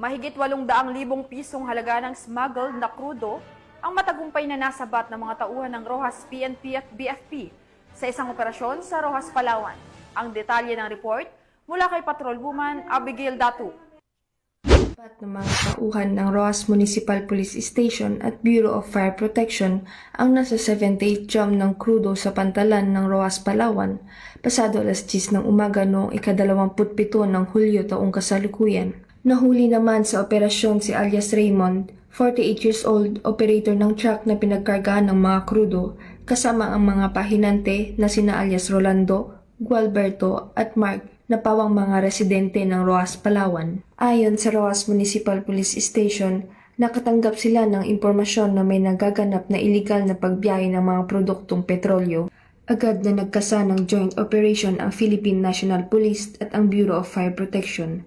Mahigit 800,000 pisong halaga ng smuggled na krudo ang matagumpay na nasabat ng mga tauhan ng Rojas PNP at BFP sa isang operasyon sa Rojas, Palawan. Ang detalye ng report mula kay Patrolwoman Abigail Datu. Apat ng mga tauhan ng Rojas Municipal Police Station at Bureau of Fire Protection ang nasa 78 drum ng krudo sa pantalan ng Rojas, Palawan, pasado alas 10 ng umaga noong ika-27 ng Hulyo taong kasalukuyan. Nahuli naman sa operasyon si alias Raymond, 48 years old, operator ng truck na pinagkargahan ng mga krudo, kasama ang mga pahinante na sina alias Rolando, Gualberto at Mark na pawang mga residente ng Rojas, Palawan. Ayon sa Rojas Municipal Police Station, nakatanggap sila ng impormasyon na may nagaganap na iligal na pagbiyahe ng mga produktong petrolyo. Agad na nagkasa ng joint operation ang Philippine National Police at ang Bureau of Fire Protection,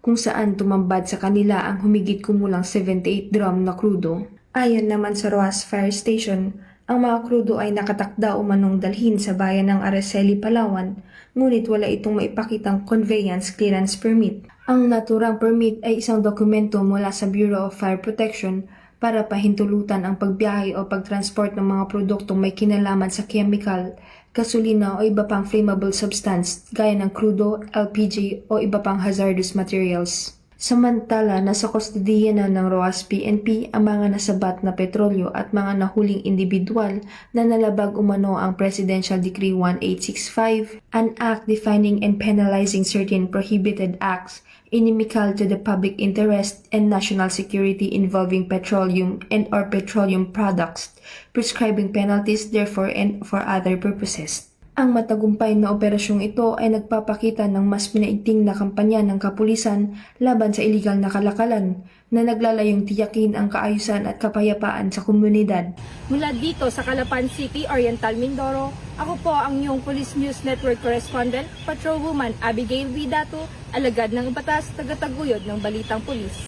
kung saan tumambad sa kanila ang humigit kumulang 78 drum na krudo. Ayon naman sa Rojas Fire Station, ang mga krudo ay nakatakda umanong dalhin sa bayan ng Araceli, Palawan, ngunit wala itong maipakitang conveyance clearance permit. Ang naturang permit ay isang dokumento mula sa Bureau of Fire Protection para pahintulutan ang pagbiyahe o pagtransport ng mga produktong may kinalaman sa chemical, gasolina o iba pang flammable substance gaya ng krudo, LPG o iba pang hazardous materials. Samantala, nasa kustodiya na ng Rojas PNP ang mga nasabat na petrolyo at mga nahuling individual na nalabag umano ang Presidential Decree 1865, an act defining and penalizing certain prohibited acts inimical to the public interest and national security involving petroleum and or petroleum products, prescribing penalties therefore and for other purposes. Ang matagumpay na operasyong ito ay nagpapakita ng mas pinaigting na kampanya ng kapulisan laban sa iligal na kalakalan na naglalayong tiyakin ang kaayusan at kapayapaan sa komunidad. Mula dito sa Calapan City, Oriental Mindoro, ako po ang iyong Police News Network Correspondent, Patrolwoman Abigail V. Datu, alagad ng batas, tagataguyod ng Balitang Pulis.